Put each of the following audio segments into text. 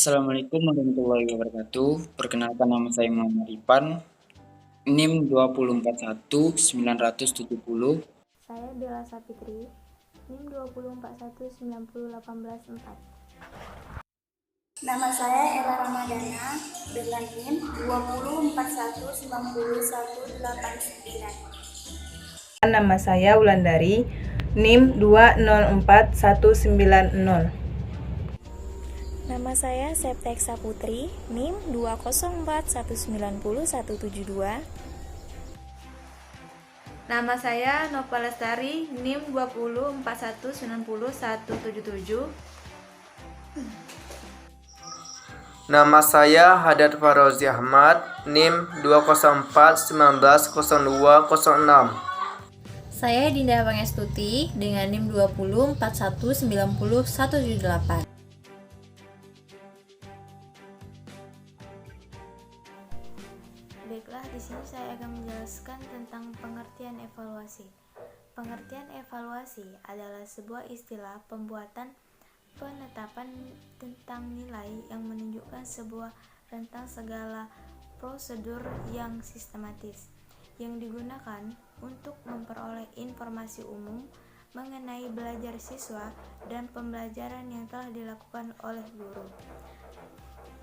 Assalamualaikum warahmatullahi wabarakatuh. Perkenalkan, nama saya Muhammad Ipan, NIM 2041970. Saya Bella Sapitri, NIM 204190184. Nama saya Ella Ramadana dengan NIM 204190189. Nama saya Wulandari, NIM 2041900. Nama saya Septeksa Putri, NIM 204190172. Nama saya Nova Lestari, NIM 204190177. Nama saya Haddad Farozi Ahmad, NIM 204190206. Saya Dinda Pangestuti dengan NIM 204190178. Baiklah, di sini saya akan menjelaskan tentang pengertian evaluasi. Pengertian evaluasi adalah sebuah istilah pembuatan penetapan tentang nilai yang menunjukkan sebuah rentang segala prosedur yang sistematis yang digunakan untuk memperoleh informasi umum mengenai belajar siswa dan pembelajaran yang telah dilakukan oleh guru.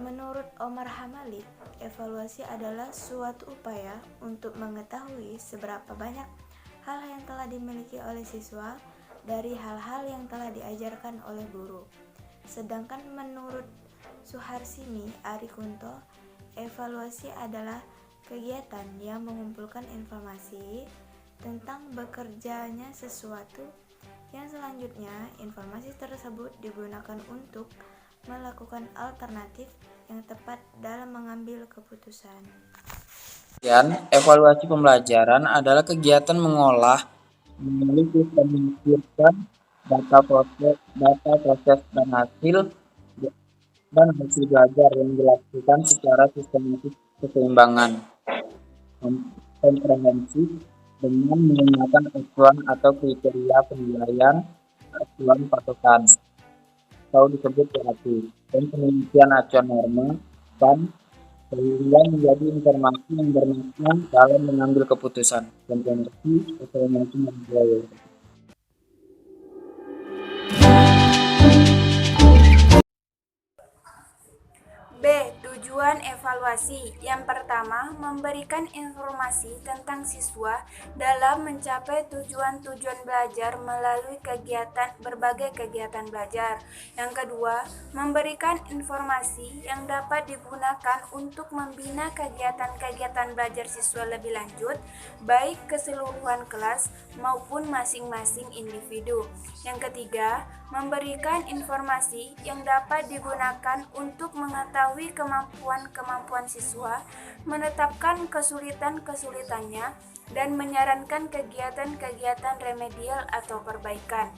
Menurut Omar Hamalik, evaluasi adalah suatu upaya untuk mengetahui seberapa banyak hal yang telah dimiliki oleh siswa dari hal-hal yang telah diajarkan oleh guru. Sedangkan menurut Suharsini Arikunto, evaluasi adalah kegiatan yang mengumpulkan informasi tentang bekerjanya sesuatu yang selanjutnya informasi tersebut digunakan untuk melakukan alternatif yang tepat dalam mengambil keputusan. Evaluasi pembelajaran adalah kegiatan mengolah, meneliti, dan mengumpulkan data proses dan hasil belajar yang dilakukan secara sistematis, keseimbangan, komprehensif, dengan menggunakan acuan atau kriteria penilaian, acuan patokan atau disebut PAT, dan penelitian acuan norma, dan sehingga menjadi informasi yang bermakna dalam mengambil keputusan. Terima kasih. Assalamualaikum warahmatullahi wabarakatuh. B. Tujuan evaluasi. Yang pertama, memberikan informasi tentang siswa dalam mencapai tujuan-tujuan belajar melalui berbagai kegiatan belajar. Yang kedua, memberikan informasi yang dapat digunakan untuk membina kegiatan-kegiatan belajar siswa lebih lanjut, baik keseluruhan kelas maupun masing-masing individu. Yang ketiga, memberikan informasi yang dapat digunakan untuk mengetahui kemampuan siswa, menetapkan kesulitan-kesulitannya, dan menyarankan kegiatan-kegiatan remedial atau perbaikan.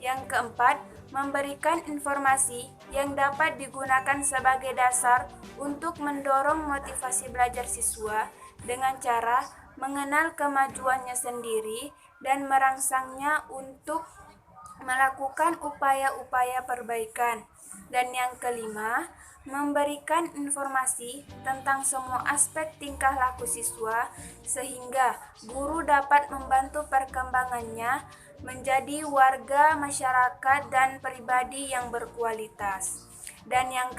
Yang keempat, memberikan informasi yang dapat digunakan sebagai dasar untuk mendorong motivasi belajar siswa dengan cara mengenal kemajuannya sendiri dan merangsangnya untuk melakukan upaya-upaya perbaikan. Dan yang kelima, memberikan informasi tentang semua aspek tingkah laku siswa sehingga guru dapat membantu perkembangannya menjadi warga masyarakat dan pribadi yang berkualitas. Dan yang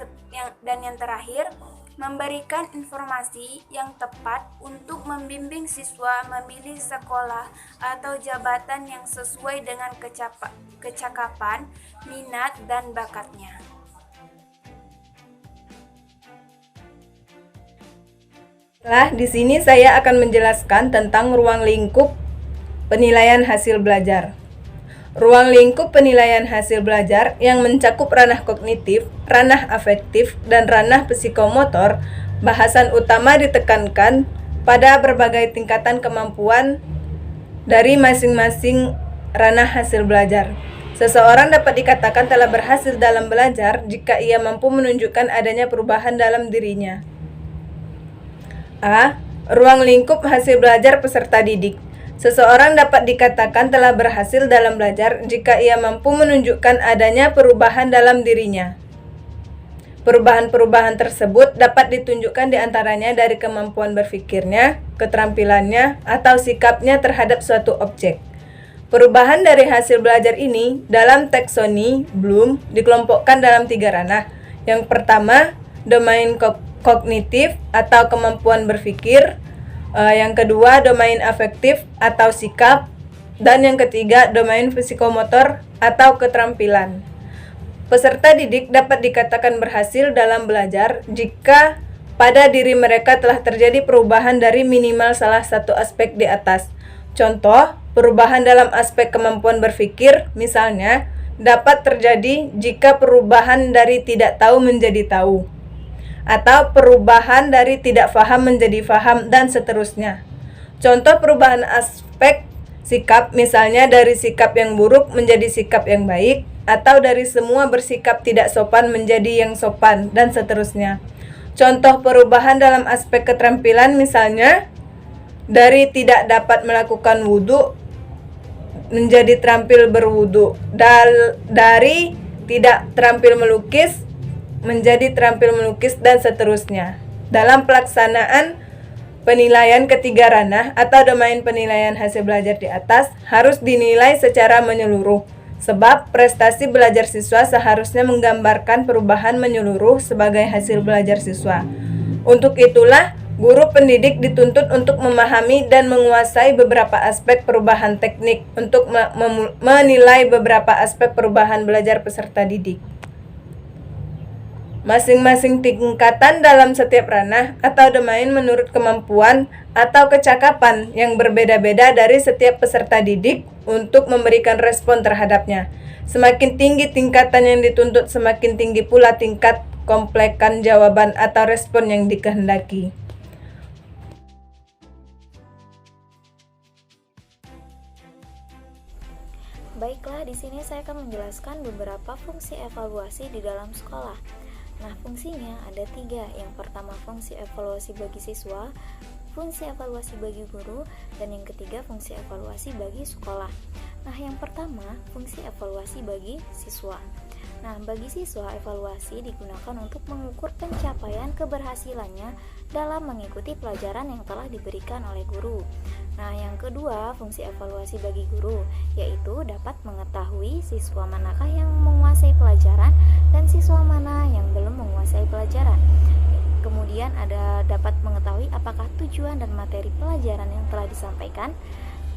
terakhir, memberikan informasi yang tepat untuk membimbing siswa memilih sekolah atau jabatan yang sesuai dengan kecakapan, minat, dan bakatnya. Di sini saya akan menjelaskan tentang ruang lingkup penilaian hasil belajar. Ruang lingkup penilaian hasil belajar yang mencakup ranah kognitif, ranah afektif, dan ranah psikomotor, bahasan utama ditekankan pada berbagai tingkatan kemampuan dari masing-masing ranah hasil belajar. Seseorang dapat dikatakan telah berhasil dalam belajar jika ia mampu menunjukkan adanya perubahan dalam dirinya. A. Ruang lingkup hasil belajar peserta didik. Seseorang dapat dikatakan telah berhasil dalam belajar jika ia mampu menunjukkan adanya perubahan dalam dirinya. Perubahan-perubahan tersebut dapat ditunjukkan diantaranya dari kemampuan berpikirnya, keterampilannya, atau sikapnya terhadap suatu objek. Perubahan dari hasil belajar ini dalam taksoni Bloom dikelompokkan dalam 3 ranah. Yang pertama, domain kognitif atau kemampuan berpikir. Yang kedua, domain afektif atau sikap. Dan yang ketiga, domain psikomotor atau keterampilan. Peserta didik dapat dikatakan berhasil dalam belajar jika pada diri mereka telah terjadi perubahan dari minimal salah satu aspek di atas. Contoh, perubahan dalam aspek kemampuan berpikir, misalnya, dapat terjadi jika perubahan dari tidak tahu menjadi tahu, atau perubahan dari tidak paham menjadi paham, dan seterusnya. Contoh perubahan aspek sikap, misalnya dari sikap yang buruk menjadi sikap yang baik, atau dari semua bersikap tidak sopan menjadi yang sopan, dan seterusnya. Contoh perubahan dalam aspek keterampilan, misalnya dari tidak dapat melakukan wudhu menjadi terampil berwudhu, dari tidak terampil melukis menjadi terampil melukis, dan seterusnya. Dalam pelaksanaan penilaian ketiga ranah atau domain penilaian hasil belajar di atas harus dinilai secara menyeluruh, sebab prestasi belajar siswa seharusnya menggambarkan perubahan menyeluruh sebagai hasil belajar siswa. Untuk itulah, guru pendidik dituntut untuk memahami dan menguasai beberapa aspek perubahan teknik untuk menilai beberapa aspek perubahan belajar peserta didik. Masing-masing tingkatan dalam setiap ranah atau domain menurut kemampuan atau kecakapan yang berbeda-beda dari setiap peserta didik untuk memberikan respon terhadapnya. Semakin tinggi tingkatan yang dituntut, semakin tinggi pula tingkat kompleksan jawaban atau respon yang dikehendaki. Baiklah, di sini saya akan menjelaskan beberapa fungsi evaluasi di dalam sekolah. Nah, fungsinya ada 3. Yang pertama, fungsi evaluasi bagi siswa, fungsi evaluasi bagi guru, dan yang ketiga, fungsi evaluasi bagi sekolah. Nah, yang pertama, fungsi evaluasi bagi siswa. Nah, bagi siswa, evaluasi digunakan untuk mengukur pencapaian keberhasilannya dalam mengikuti pelajaran yang telah diberikan oleh guru. Nah, yang kedua, fungsi evaluasi bagi guru, yaitu dapat mengetahui siswa manakah yang menguasai pelajaran dan siswa mana yang belum menguasai pelajaran. Kemudian ada dapat mengetahui apakah tujuan dan materi pelajaran yang telah disampaikan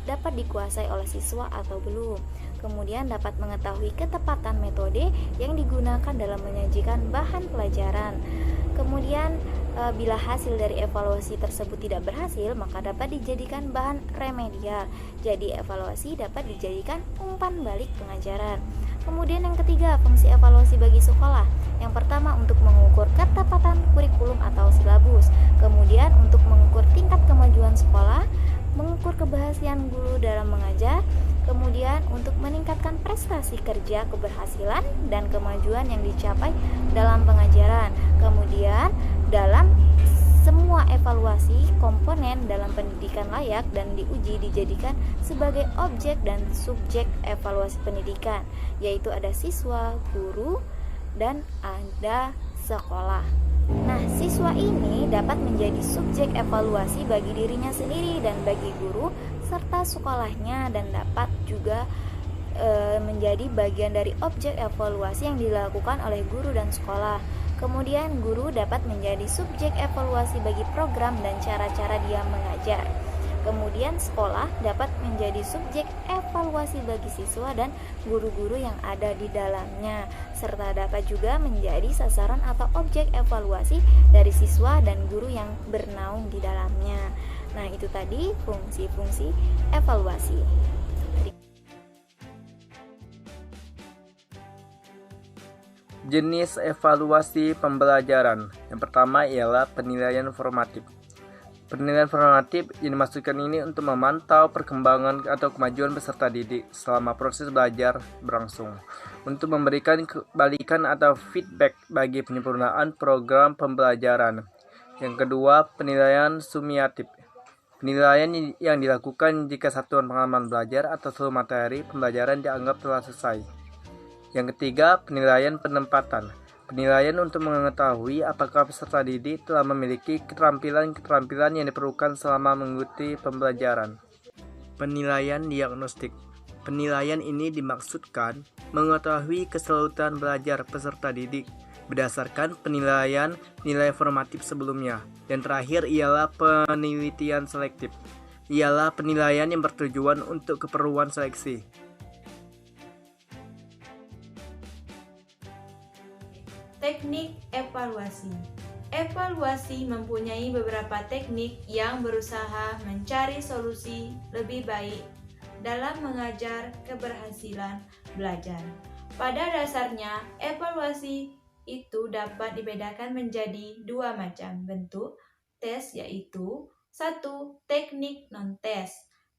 dapat dikuasai oleh siswa atau belum. Kemudian dapat mengetahui ketepatan metode yang digunakan dalam menyajikan bahan pelajaran. Kemudian bila hasil dari evaluasi tersebut tidak berhasil, maka dapat dijadikan bahan remedial. Jadi evaluasi dapat dijadikan umpan balik pengajaran. Kemudian yang ketiga, fungsi evaluasi bagi sekolah. Yang pertama, untuk mengukur ketepatan kurikulum atau silabus. Kemudian untuk mengukur tingkat kemajuan sekolah, mengukur keberhasilan guru dalam mengajar. Kemudian untuk meningkatkan prestasi kerja, keberhasilan, dan kemajuan yang dicapai dalam pengajaran. Kemudian dalam semua evaluasi komponen dalam pendidikan layak dan diuji dijadikan sebagai objek dan subjek evaluasi pendidikan, yaitu ada siswa, guru, dan ada sekolah. Nah, siswa ini dapat menjadi subjek evaluasi bagi dirinya sendiri dan bagi guru serta sekolahnya, dan dapat juga menjadi bagian dari objek evaluasi yang dilakukan oleh guru dan sekolah. Kemudian guru dapat menjadi subjek evaluasi bagi program dan cara-cara dia mengajar. Kemudian sekolah dapat menjadi subjek evaluasi bagi siswa dan guru-guru yang ada di dalamnya, serta dapat juga menjadi sasaran atau objek evaluasi dari siswa dan guru yang bernaung di dalamnya. Nah, itu tadi fungsi-fungsi evaluasi. Jenis evaluasi pembelajaran. Yang pertama ialah penilaian formatif. Penilaian formatif yang dimaksudkan ini untuk memantau perkembangan atau kemajuan peserta didik selama proses belajar berlangsung, untuk memberikan balikan atau feedback bagi penyempurnaan program pembelajaran. Yang kedua, penilaian sumiatif. Penilaian yang dilakukan jika satuan pengalaman belajar atau seluruh materi pembelajaran dianggap telah selesai. Yang ketiga, penilaian penempatan. Penilaian untuk mengetahui apakah peserta didik telah memiliki keterampilan-keterampilan yang diperlukan selama mengikuti pembelajaran. Penilaian diagnostik. Penilaian ini dimaksudkan mengetahui keseluruhan belajar peserta didik berdasarkan penilaian nilai formatif sebelumnya. Dan terakhir ialah penelitian selektif. Ialah penilaian yang bertujuan untuk keperluan seleksi. Teknik evaluasi. Evaluasi mempunyai beberapa teknik yang berusaha mencari solusi lebih baik dalam mengajar keberhasilan belajar. Pada dasarnya, evaluasi itu dapat dibedakan menjadi dua macam bentuk tes, yaitu 1. Teknik non-tes.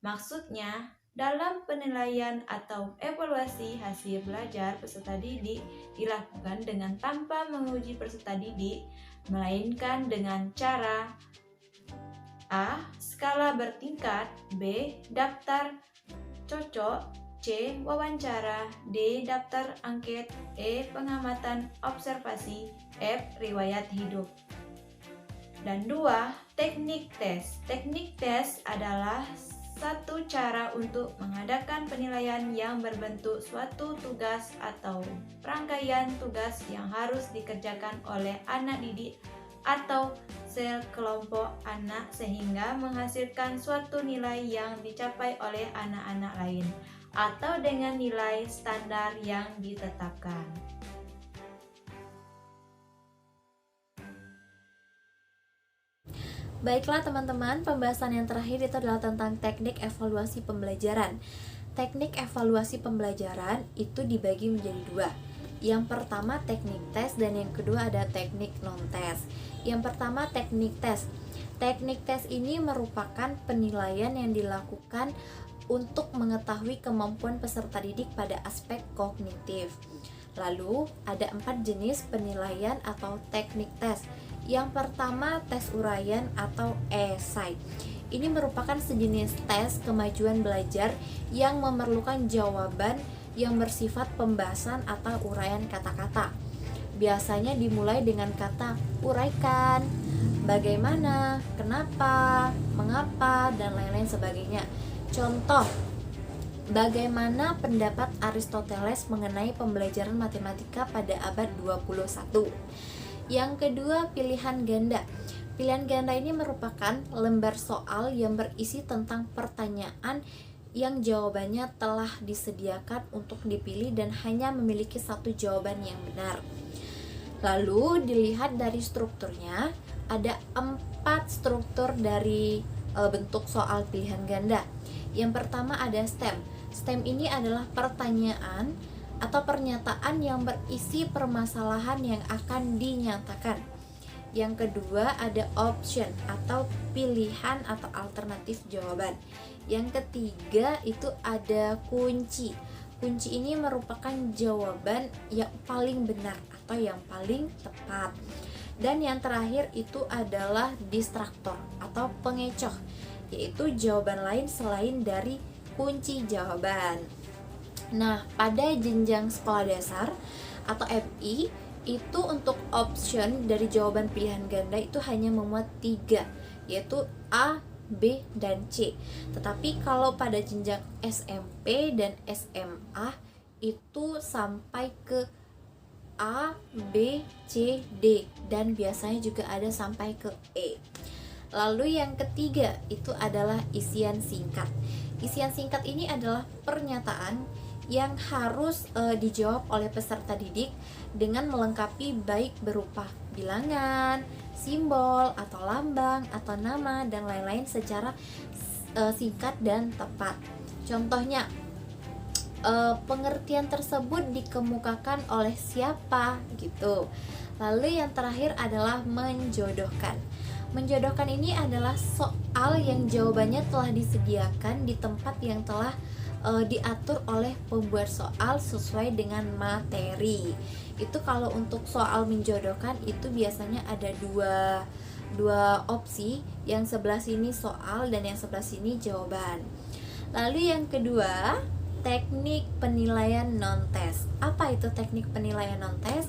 Maksudnya, dalam penilaian atau evaluasi hasil belajar peserta didik dilakukan dengan tanpa menguji peserta didik, melainkan dengan cara A. Skala bertingkat, B. Daftar cocok, C. Wawancara, D. Daftar angket, E. Pengamatan observasi, F. Riwayat hidup. Dan 2. Teknik tes. Teknik tes adalah satu cara untuk mengadakan penilaian yang berbentuk suatu tugas atau rangkaian tugas yang harus dikerjakan oleh anak didik atau sekelompok anak sehingga menghasilkan suatu nilai yang dicapai oleh anak-anak lain atau dengan nilai standar yang ditetapkan. Baiklah teman-teman, pembahasan yang terakhir itu adalah tentang teknik evaluasi pembelajaran. Teknik evaluasi pembelajaran itu dibagi menjadi dua. Yang pertama teknik tes dan yang kedua ada teknik non-tes. Yang pertama teknik tes. Teknik tes ini merupakan penilaian yang dilakukan untuk mengetahui kemampuan peserta didik pada aspek kognitif. Lalu ada 4 jenis penilaian atau teknik tes. Yang pertama tes uraian atau esai. Ini merupakan sejenis tes kemajuan belajar yang memerlukan jawaban yang bersifat pembahasan atau uraian kata-kata. Biasanya dimulai dengan kata uraikan, bagaimana, kenapa, mengapa, dan lain-lain sebagainya. Contoh, bagaimana pendapat Aristoteles mengenai pembelajaran matematika pada abad 21? Yang kedua, pilihan ganda. Pilihan ganda ini merupakan lembar soal yang berisi tentang pertanyaan yang jawabannya telah disediakan untuk dipilih dan hanya memiliki satu jawaban yang benar. Lalu dilihat dari strukturnya, ada 4 struktur dari bentuk soal pilihan ganda. Yang pertama ada STEM. STEM ini adalah pertanyaan atau pernyataan yang berisi permasalahan yang akan dinyatakan. Yang kedua ada option atau pilihan atau alternatif jawaban. Yang ketiga itu ada kunci. Kunci ini merupakan jawaban yang paling benar atau yang paling tepat. Dan yang terakhir itu adalah distraktor atau pengecoh, yaitu jawaban lain selain dari kunci jawaban. Nah, pada jenjang sekolah dasar atau FI itu untuk option dari jawaban pilihan ganda itu hanya memuat 3, yaitu A, B, dan C. Tetapi kalau pada jenjang SMP dan SMA itu sampai ke A, B, C, D, dan biasanya juga ada sampai ke E. Lalu yang ketiga itu adalah isian singkat. Isian singkat ini adalah pernyataan yang harus dijawab oleh peserta didik dengan melengkapi baik berupa bilangan, simbol, atau lambang, atau nama, dan lain-lain secara singkat dan tepat. Contohnya, pengertian tersebut dikemukakan oleh siapa gitu. Lalu yang terakhir adalah menjodohkan. Menjodohkan ini adalah soal yang jawabannya telah disediakan di tempat yang telah diatur oleh pembuat soal sesuai dengan materi. Itu kalau untuk soal menjodohkan itu biasanya ada dua opsi, yang sebelah sini soal dan yang sebelah sini jawaban. Lalu yang kedua, teknik penilaian non-tes. Apa itu teknik penilaian non-tes?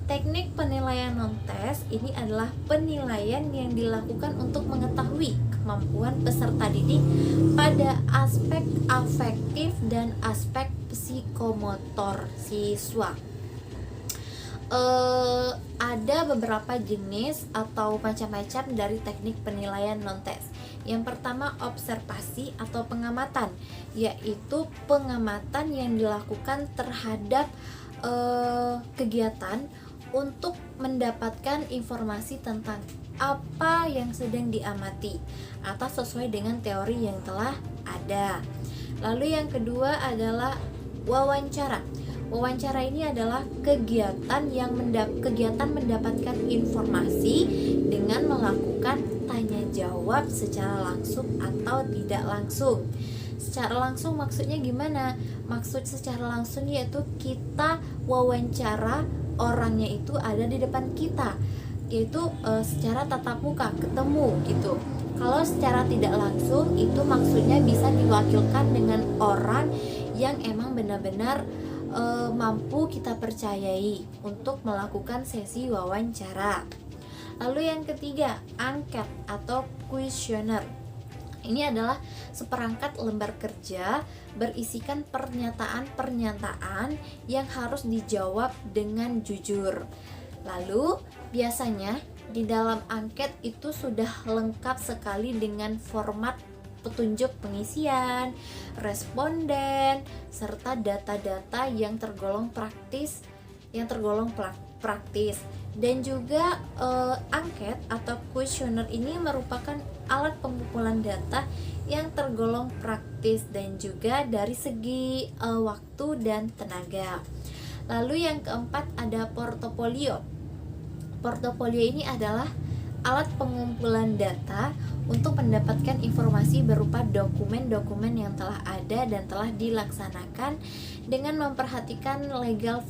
Teknik penilaian non-tes ini adalah penilaian yang dilakukan untuk mengetahui kemampuan peserta didik pada aspek afektif dan aspek psikomotor siswa. Ada beberapa jenis atau macam-macam dari teknik penilaian non-tes. Yang pertama, observasi atau pengamatan, yaitu pengamatan yang dilakukan terhadap kegiatan untuk mendapatkan informasi tentang apa yang sedang diamati atau sesuai dengan teori yang telah ada. Lalu yang kedua adalah wawancara. Wawancara ini adalah kegiatan mendapatkan informasi dengan melakukan tanya jawab secara langsung atau tidak langsung. Secara langsung maksudnya gimana? Maksud secara langsung yaitu kita wawancara orangnya itu ada di depan kita, yaitu secara tatap muka, ketemu gitu. Kalau secara tidak langsung itu maksudnya bisa diwakilkan dengan orang yang emang benar-benar mampu kita percayai untuk melakukan sesi wawancara. Lalu yang ketiga, angket atau kuesioner. Ini adalah seperangkat lembar kerja berisikan pernyataan-pernyataan yang harus dijawab dengan jujur. Lalu biasanya di dalam angket itu sudah lengkap sekali dengan format petunjuk pengisian, responden, serta data-data yang tergolong praktis, dan juga angket atau kuesioner ini merupakan alat pengumpulan data yang tergolong praktis dan juga dari segi waktu dan tenaga. Lalu yang keempat ada portofolio. Portofolio ini adalah alat pengumpulan data untuk mendapatkan informasi berupa dokumen-dokumen yang telah ada dan telah dilaksanakan dengan memperhatikan legal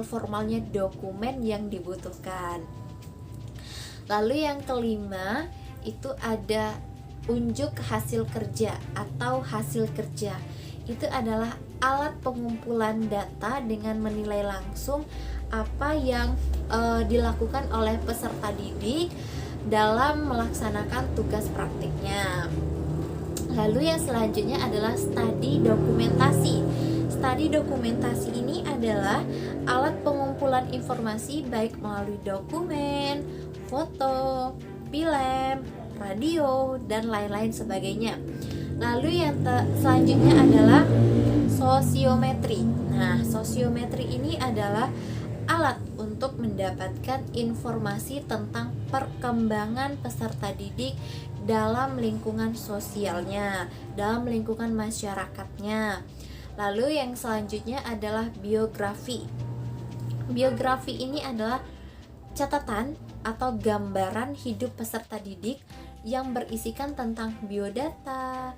formalnya dokumen yang dibutuhkan. Lalu yang kelima itu ada unjuk hasil kerja atau hasil kerja. Itu adalah alat pengumpulan data dengan menilai langsung apa yang dilakukan oleh peserta didik dalam melaksanakan tugas praktiknya. Lalu yang selanjutnya adalah studi dokumentasi. Studi dokumentasi ini adalah alat pengumpulan informasi baik melalui dokumen, foto, film, radio, dan lain-lain sebagainya. Lalu yang selanjutnya adalah sosiometri. Nah, sosiometri ini adalah alat untuk mendapatkan informasi tentang perkembangan peserta didik dalam lingkungan sosialnya, dalam lingkungan masyarakatnya. Lalu yang selanjutnya adalah biografi. Biografi ini adalah catatan atau gambaran hidup peserta didik yang berisikan tentang biodata,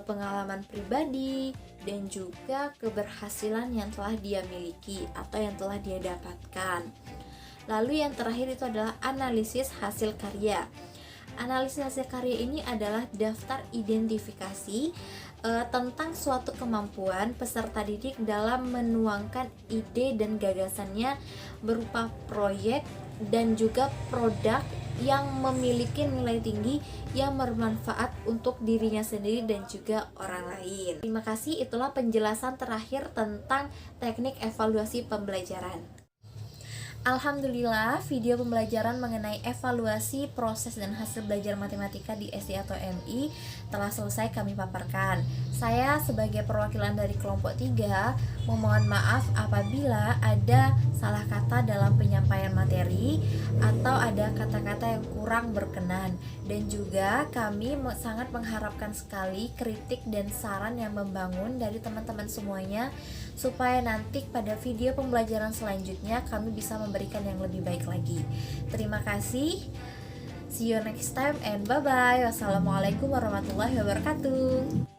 pengalaman pribadi, dan juga keberhasilan yang telah dia miliki atau yang telah dia dapatkan. Lalu yang terakhir itu adalah analisis hasil karya. Analisis hasil karya ini adalah daftar identifikasi tentang suatu kemampuan peserta didik dalam menuangkan ide dan gagasannya berupa proyek dan juga produk yang memiliki nilai tinggi yang bermanfaat untuk dirinya sendiri dan juga orang lain. Terima kasih, itulah penjelasan terakhir tentang teknik evaluasi pembelajaran. Alhamdulillah, video pembelajaran mengenai evaluasi proses dan hasil belajar matematika di SD atau MI telah selesai kami paparkan. Saya sebagai perwakilan dari kelompok 3 memohon maaf apabila ada salah kata dalam penyampaian materi atau ada kata-kata yang kurang berkenan, dan juga kami sangat mengharapkan sekali kritik dan saran yang membangun dari teman-teman semuanya supaya nanti pada video pembelajaran selanjutnya kami bisa memberikan yang lebih baik lagi. Terima kasih. See you next time and bye-bye. Wassalamualaikum warahmatullahi wabarakatuh.